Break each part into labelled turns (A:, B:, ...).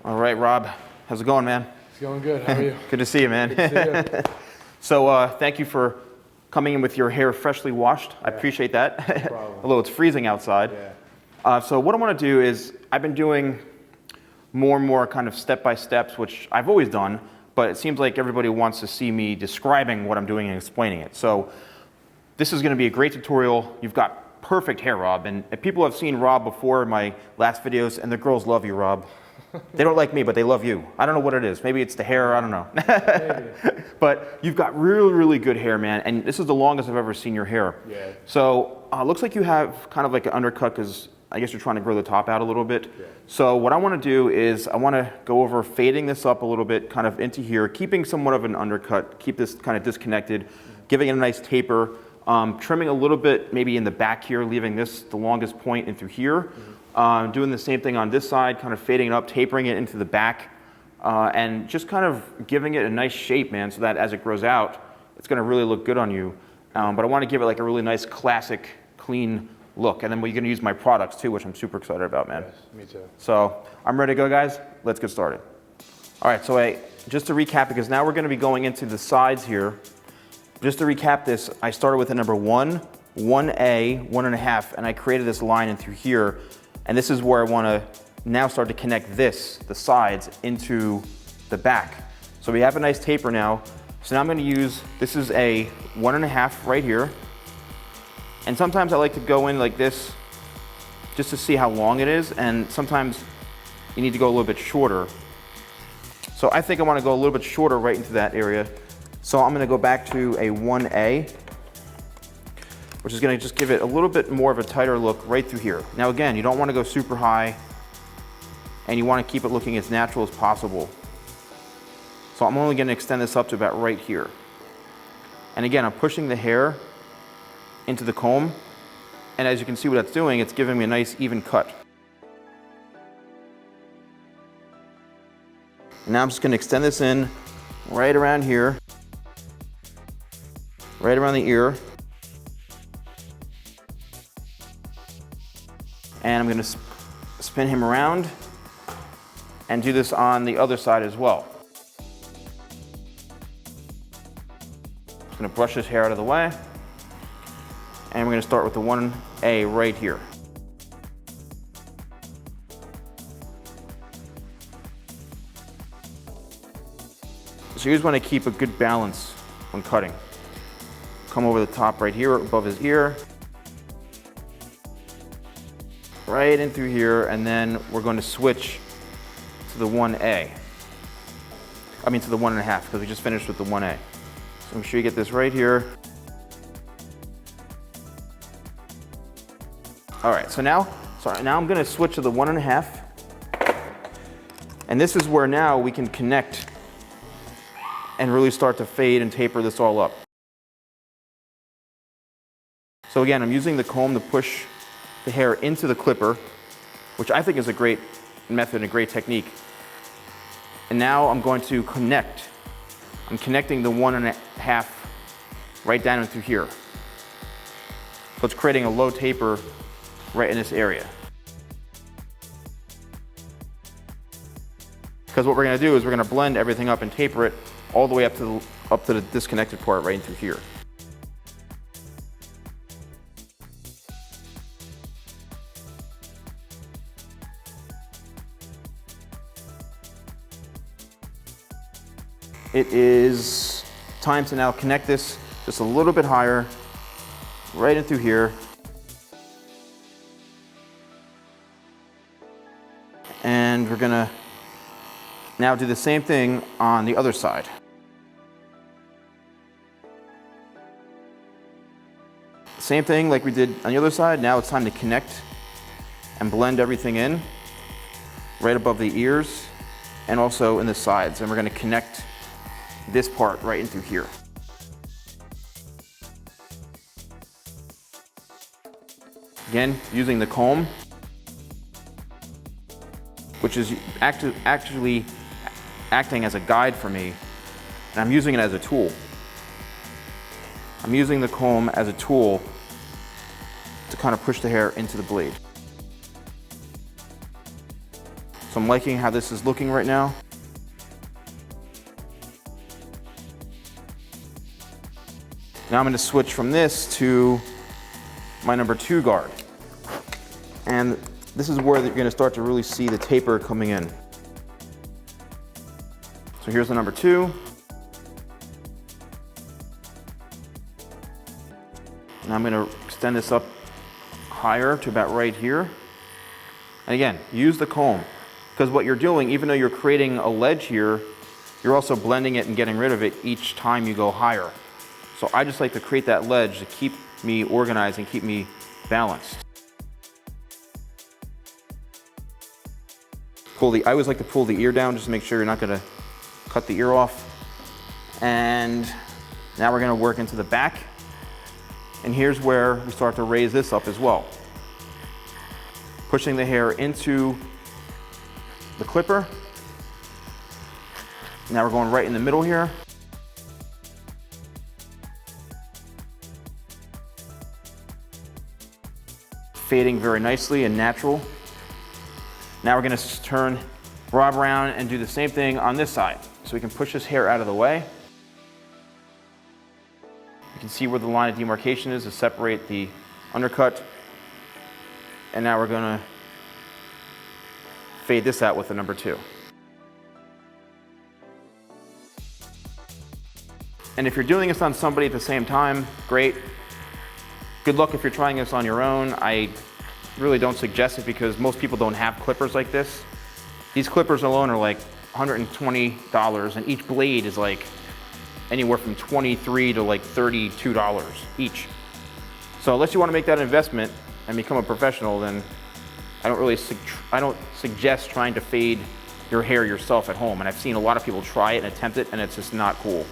A: All right, Rob, how's it going, man?
B: It's going good. How are you?
A: Good to see you, man.
B: Good to see you.
A: So thank you for coming in with your hair freshly washed. I appreciate that.
B: No problem.
A: Although it's freezing outside.
B: Yeah.
A: So what I want to do is, I've been doing more and more kind of step-by-steps, which I've always done, but it seems like everybody wants to see me describing what I'm doing and explaining it. So this is going to be a great tutorial. You've got perfect hair, Rob, and people have seen Rob before in my last videos, and the girls love you, Rob. They don't like me, but they love you. I don't know what it is. Maybe it's the hair, I don't know.
B: Maybe.
A: But you've got really, really good hair, man, and this is the longest I've ever seen your hair.
B: Yeah.
A: So looks like you have kind of like an undercut, because I guess you're trying to grow the top out a little bit.
B: Yeah.
A: So what I want to do is I want to go over fading this up a little bit, kind of into here, keeping somewhat of an undercut, keep this kind of disconnected, giving it a nice taper, trimming a little bit maybe in the back here, leaving this the longest point into here. Doing the same thing on this side, kind of fading it up, tapering it into the back, and just kind of giving it a nice shape, man, so that as it grows out, it's going to really look good on you. But I want to give it like a really nice, classic, clean look. And then we're going to use my products too, which I'm super excited about, man.
B: Yes, me too.
A: So I'm ready to go, guys. Let's get started. All right, so just to recap, because now we're going to be going into the sides here. Just to recap this, I started with a number 1, 1A, 1.5, and I created this line in through here. And this is where I want to now start to connect the sides, into the back. So we have a nice taper now. So now I'm going to use, this is a 1.5 right here. And sometimes I like to go in like this just to see how long it is. And sometimes you need to go a little bit shorter. So I think I want to go a little bit shorter right into that area. So I'm going to go back to a 1A. Which is going to just give it a little bit more of a tighter look right through here. Now again, you don't want to go super high, and you want to keep it looking as natural as possible. So I'm only going to extend this up to about right here. And again, I'm pushing the hair into the comb, and as you can see what that's doing, it's giving me a nice even cut. And now I'm just going to extend this in right around here, right around the ear. And I'm going to spin him around and do this on the other side as well. Just going to brush his hair out of the way. And we're going to start with the 1A right here. So you just want to keep a good balance when cutting. Come over the top right here above his ear. Right in through here, and then we're going to switch to the 1A. I mean to the 1.5, because we just finished with the 1A. So make sure you get this right here. All right, so now I'm going to switch to the 1.5. And this is where now we can connect and really start to fade and taper this all up. So again, I'm using the comb to push the hair into the clipper, which I think is a great method and a great technique. And now I'm going to connect. I'm connecting the 1.5 right down into here. So it's creating a low taper right in this area. Because what we're going to do is we're going to blend everything up and taper it all the way up to the disconnected part right into here. It is time to now connect this just a little bit higher, right in through here. And we're gonna now do the same thing on the other side. Same thing like we did on the other side. Now it's time to connect and blend everything in right above the ears and also in the sides. And we're gonna connect this part right into here. Again, using the comb, which is actually acting as a guide for me, and I'm using it as a tool. I'm using the comb as a tool to kind of push the hair into the blade. So I'm liking how this is looking right now. Now I'm going to switch from this to my number 2 guard. And this is where you're going to start to really see the taper coming in. So here's the number 2. And I'm going to extend this up higher to about right here. And again, use the comb, because what you're doing, even though you're creating a ledge here, you're also blending it and getting rid of it each time you go higher. So I just like to create that ledge to keep me organized and keep me balanced. I always like to pull the ear down just to make sure you're not going to cut the ear off. And now we're going to work into the back. And here's where we start to raise this up as well. Pushing the hair into the clipper. Now we're going right in the middle here. Fading very nicely and natural. Now we're going to turn Rob around and do the same thing on this side. So we can push this hair out of the way. You can see where the line of demarcation is to separate the undercut. And now we're going to fade this out with the number 2. And if you're doing this on somebody at the same time, great. Good luck if you're trying this on your own. I really don't suggest it because most people don't have clippers like this. These clippers alone are like $120, and each blade is like anywhere from $23 to like $32 each. So unless you want to make that investment and become a professional, then I don't suggest trying to fade your hair yourself at home. And I've seen a lot of people try it and attempt it, and it's just not cool.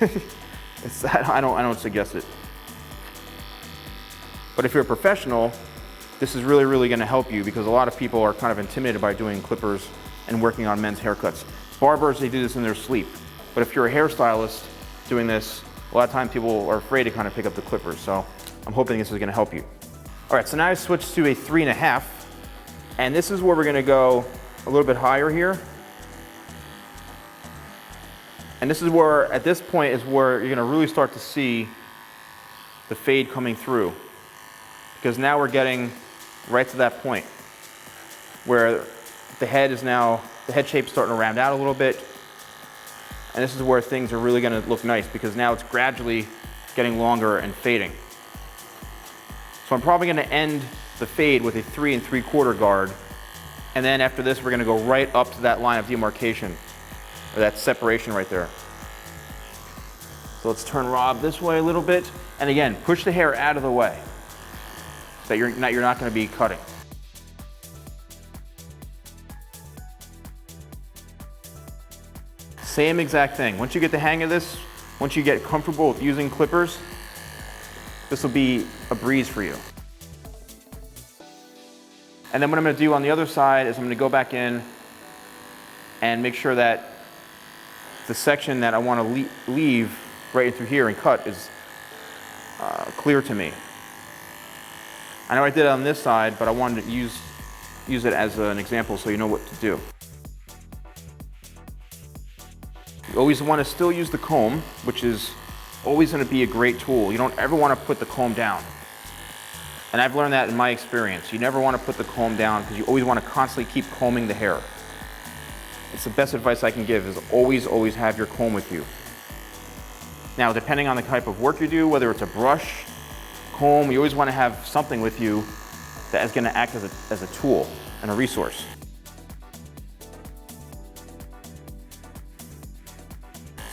A: I don't suggest it. But if you're a professional, this is really, really going to help you, because a lot of people are kind of intimidated by doing clippers and working on men's haircuts. Barbers, they do this in their sleep. But if you're a hairstylist doing this, a lot of times people are afraid to kind of pick up the clippers. So I'm hoping this is going to help you. All right, so now I switched to a 3.5. And this is where we're going to go a little bit higher here. And this is where, at this point, is where you're going to really start to see the fade coming through. Because now we're getting right to that point where the head shape's starting to round out a little bit. And this is where things are really going to look nice, because now it's gradually getting longer and fading. So I'm probably going to end the fade with a 3 3/4 guard. And then after this, we're going to go right up to that line of demarcation, or that separation right there. So let's turn Rob this way a little bit. And again, push the hair out of the way so that you're not going to be cutting. Same exact thing. Once you get the hang of this, once you get comfortable with using clippers, this will be a breeze for you. And then what I'm going to do on the other side is I'm going to go back in and make sure that the section that I want to leave right through here and cut is clear to me. I know I did it on this side, but I wanted to use it as an example so you know what to do. You always want to still use the comb, which is always going to be a great tool. You don't ever want to put the comb down. And I've learned that in my experience. You never want to put the comb down because you always want to constantly keep combing the hair. It's the best advice I can give, is always have your comb with you. Now, depending on the type of work you do, whether it's a brush, comb, you always want to have something with you that is going to act as a tool and a resource.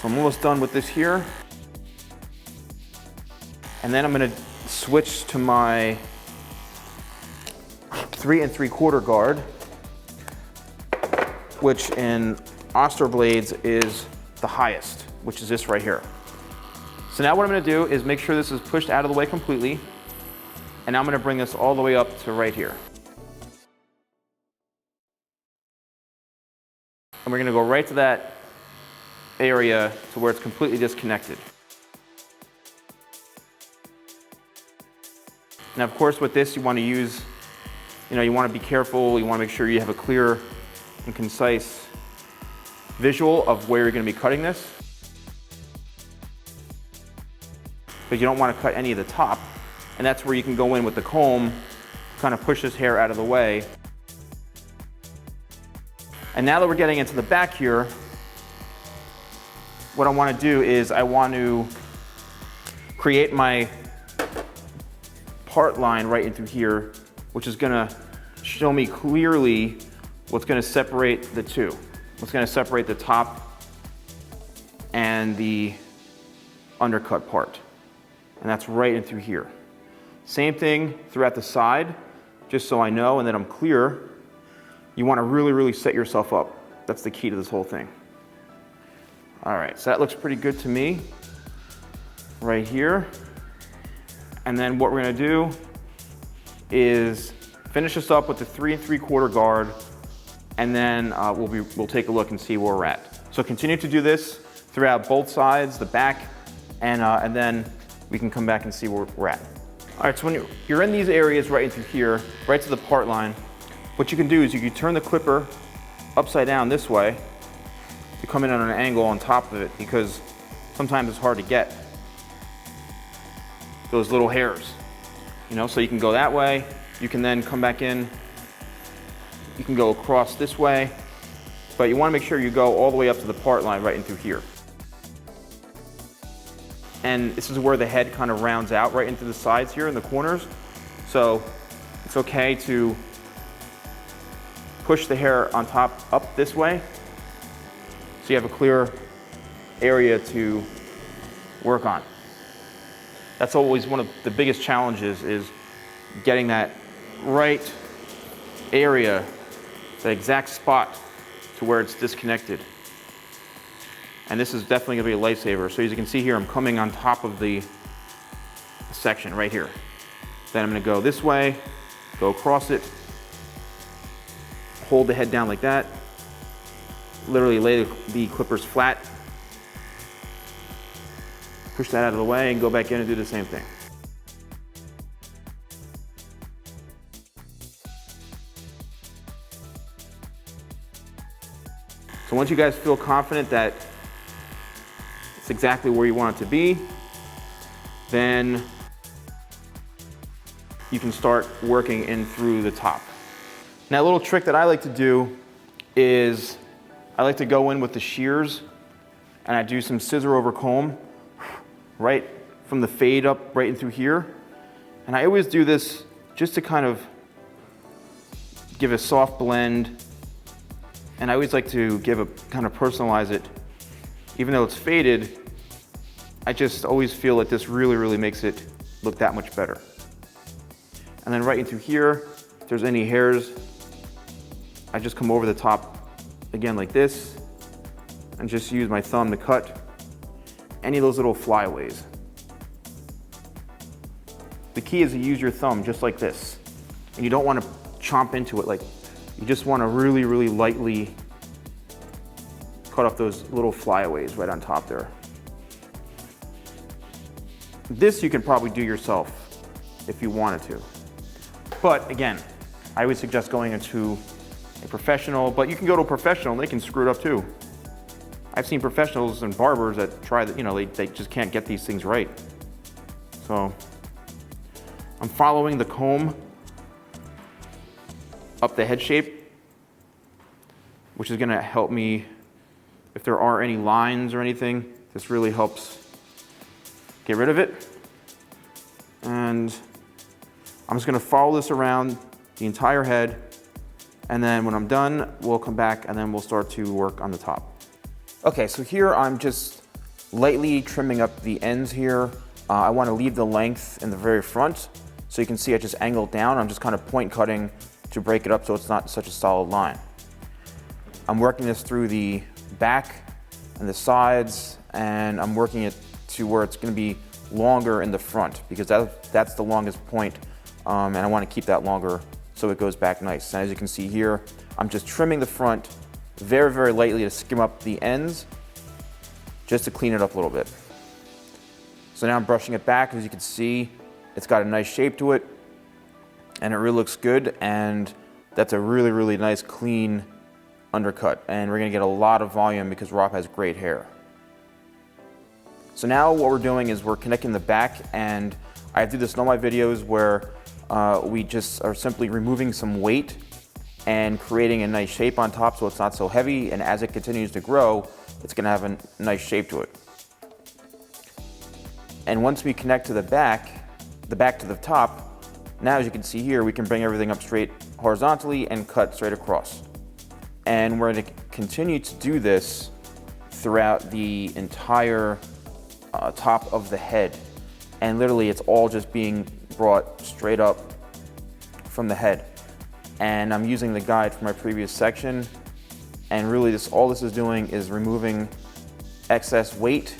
A: So I'm almost done with this here. And then I'm going to switch to my 3 3/4 guard, which in Oster blades is the highest, which is this right here. So now what I'm going to do is make sure this is pushed out of the way completely, and now I'm going to bring this all the way up to right here. And we're going to go right to that area to where it's completely disconnected. Now, of course, with this, you want to use, you want to be careful. You want to make sure you have a clear and concise visual of where you're going to be cutting this. But you don't want to cut any of the top, and that's where you can go in with the comb, kind of push this hair out of the way. And now that we're getting into the back here, what I want to do is I want to create my part line right into here, which is going to show me clearly what's going to separate the two. What's going to separate the top and the undercut part. And that's right in through here. Same thing throughout the side, just so I know and that I'm clear. You want to really set yourself up. That's the key to this whole thing. All right, so that looks pretty good to me right here. And then what we're going to do is finish this up with the 3 3/4 guard, and then we'll take a look and see where we're at. So continue to do this throughout both sides, the back, and then we can come back and see where we're at. All right, so when you're in these areas right into here, right to the part line, what you can do is you can turn the clipper upside down this way to come in on an angle on top of it, because sometimes it's hard to get those little hairs, you know, so you can go that way. You can then come back in, you can go across this way, but you want to make sure you go all the way up to the part line right in through here. And this is where the head kind of rounds out right into the sides here in the corners. So it's okay to push the hair on top up this way, so you have a clear area to work on. That's always one of the biggest challenges, is getting that right area, the exact spot to where it's disconnected. And this is definitely going to be a lifesaver. So as you can see here, I'm coming on top of the section right here. Then I'm going to go this way, go across it, hold the head down like that, literally lay the clippers flat, push that out of the way, and go back in and do the same thing. So once you guys feel confident that it's exactly where you want it to be, then you can start working in through the top. Now, a little trick that I like to do is I like to go in with the shears, and I do some scissor over comb right from the fade up right in through here. And I always do this just to kind of give a soft blend, and I always like to kind of personalize it. Even though it's faded, I just always feel that this really makes it look that much better. And then right into here, if there's any hairs, I just come over the top again like this, and just use my thumb to cut any of those little flyaways. The key is to use your thumb just like this. And you don't want to chomp into it, you just want to really lightly cut off those little flyaways right on top there. This you can probably do yourself if you wanted to. But again, I would suggest going into a professional, but you can go to a professional and they can screw it up too. I've seen professionals and barbers that try that, they just can't get these things right. So I'm following the comb up the head shape, which is gonna help me if there are any lines or anything. This really helps get rid of it. And I'm just gonna follow this around the entire head, and then when I'm done, we'll come back and then we'll start to work on the top. Okay, so here I'm just lightly trimming up the ends here. I wanna leave the length in the very front, so you can see I just angle it down. I'm just kind of point cutting to break it up so it's not such a solid line. I'm working this through the back and the sides, and I'm working it to where it's gonna be longer in the front, because that's the longest point, and I wanna keep that longer so it goes back nice. And as you can see here, I'm just trimming the front very lightly to skim up the ends, just to clean it up a little bit. So now I'm brushing it back. As you can see, it's got a nice shape to it, and it really looks good, and that's a really nice clean undercut, and we're gonna get a lot of volume because Rob has great hair. So now what we're doing is we're connecting the back, and I do this in all my videos where we just are simply removing some weight and creating a nice shape on top so it's not so heavy, and as it continues to grow, it's gonna have a nice shape to it. And once we connect to the back to the top, now as you can see here, we can bring everything up straight horizontally and cut straight across. And we're gonna continue to do this throughout the entire top of the head. And literally it's all just being brought straight up from the head. And I'm using the guide from my previous section, and really all this is doing is removing excess weight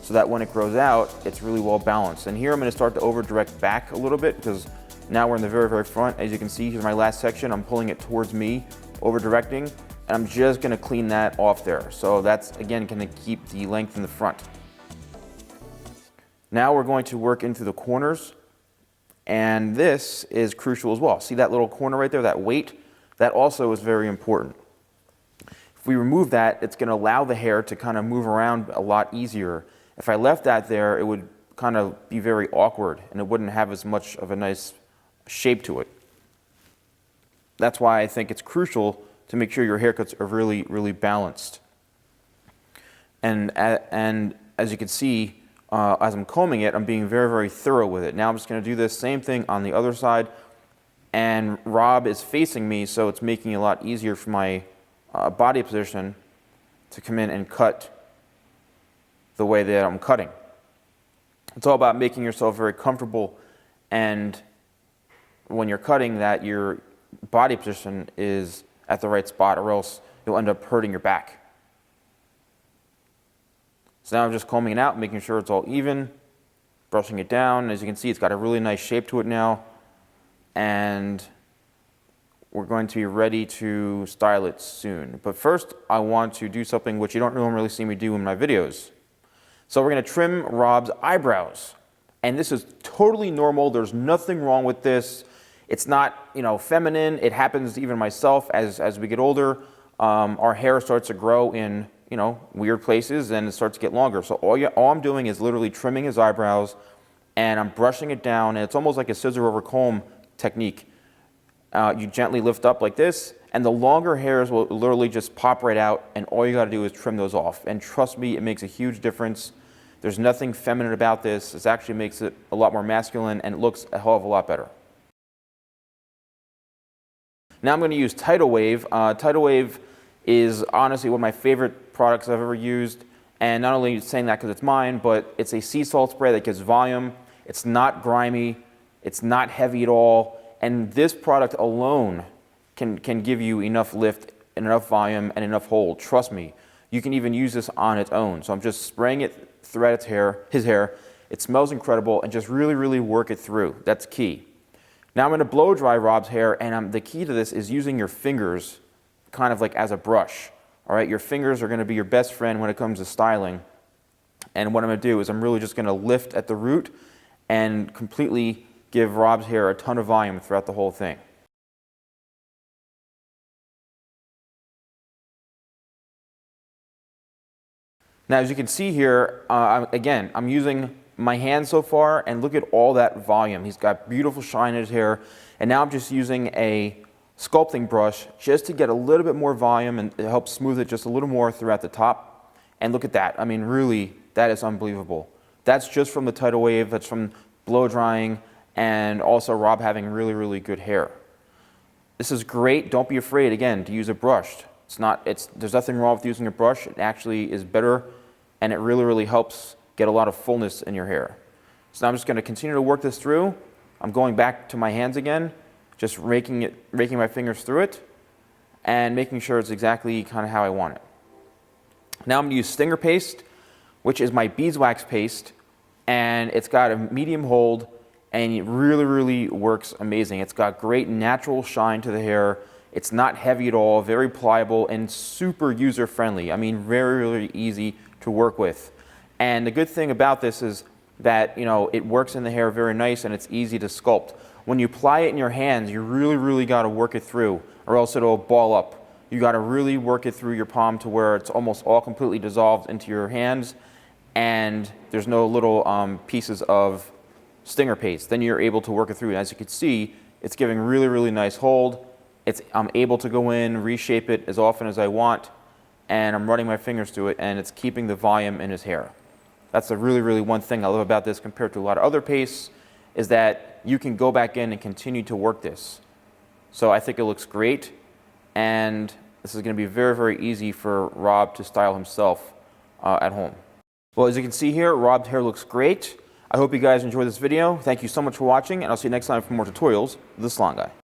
A: so that when it grows out, it's really well balanced. And here I'm gonna start to over direct back a little bit because now we're in the very, very front. As you can see, here's my last section. I'm pulling it towards me, over directing, and I'm just gonna clean that off there. So that's, again, gonna keep the length in the front. Now we're going to work into the corners, and this is crucial as well. See that little corner right there, that weight? That also is very important. If we remove that, it's gonna allow the hair to kind of move around a lot easier. If I left that there, it would kind of be very awkward and it wouldn't have as much of a nice shape to it. That's why I think it's crucial to make sure your haircuts are really, really balanced. And as you can see, as I'm combing it, I'm being very, very thorough with it. Now I'm just going to do this same thing on the other side, and Rob is facing me, so it's making it a lot easier for my body position to come in and cut the way that I'm cutting. It's all about making yourself very comfortable, and when you're cutting, that your body position is at the right spot, or else you'll end up hurting your back. So now I'm just combing it out, making sure it's all even, brushing it down. As you can see, it's got a really nice shape to it now, and we're going to be ready to style it soon. But first, I want to do something which you don't normally see me do in my videos. So we're going to trim Rob's eyebrows, and this is totally normal. There's nothing wrong with this. It's not, feminine. It happens to even myself as we get older. Our hair starts to grow in weird places, and it starts to get longer. So all I'm doing is literally trimming his eyebrows, and I'm brushing it down, and it's almost like a scissor over comb technique. You gently lift up like this, and the longer hairs will literally just pop right out, and all you got to do is trim those off. And trust me, it makes a huge difference. There's nothing feminine about this. This actually makes it a lot more masculine, and it looks a hell of a lot better. Now I'm going to use Tidal Wave. Tidal Wave is honestly one of my favorite products I've ever used, and not only saying that because it's mine, but it's a sea salt spray that gives volume. It's not grimy, it's not heavy at all, and this product alone can give you enough lift and enough volume and enough hold. Trust me, you can even use this on its own. So I'm just spraying it throughout his hair. It smells incredible, and just really, really work it through. That's key. Now I'm going to blow dry Rob's hair, and the key to this is using your fingers kind of like as a brush. All right, your fingers are going to be your best friend when it comes to styling. And what I'm going to do is I'm really just going to lift at the root and completely give Rob's hair a ton of volume throughout the whole thing. Now, as you can see here, again, I'm using my hand so far, and look at all that volume. He's got beautiful shine in his hair, and now I'm just using a sculpting brush just to get a little bit more volume, and it helps smooth it just a little more throughout the top. And look at that. I mean, really, that is unbelievable. That's just from the Tidal Wave, that's from blow drying, and also Rob having really, really good hair. This is great. Don't be afraid, again, to use a brush. There's nothing wrong with using a brush. It actually is better, and it really, really helps get a lot of fullness in your hair. So now I'm just going to continue to work this through. I'm going back to my hands again, just raking my fingers through it, and making sure it's exactly kind of how I want it. Now I'm going to use Stinger Paste, which is my beeswax paste, and it's got a medium hold, and it really, really works amazing. It's got great natural shine to the hair. It's not heavy at all, very pliable, and super user-friendly. I mean, very, really easy to work with. And the good thing about this is that, it works in the hair very nice, and it's easy to sculpt. When you apply it in your hands, you really, really got to work it through, or else it'll ball up. You got to really work it through your palm to where it's almost all completely dissolved into your hands, and there's no little pieces of stinger paste. Then you're able to work it through. And as you can see, it's giving really, really nice hold. I'm able to go in, reshape it as often as I want, and I'm running my fingers through it, and it's keeping the volume in his hair. That's a really, really one thing I love about this compared to a lot of other pastes, is that you can go back in and continue to work this. So I think it looks great, and this is going to be very, very easy for Rob to style himself at home. Well, as you can see here, Rob's hair looks great. I hope you guys enjoyed this video. Thank you so much for watching, and I'll see you next time for more tutorials with the Salon Guy.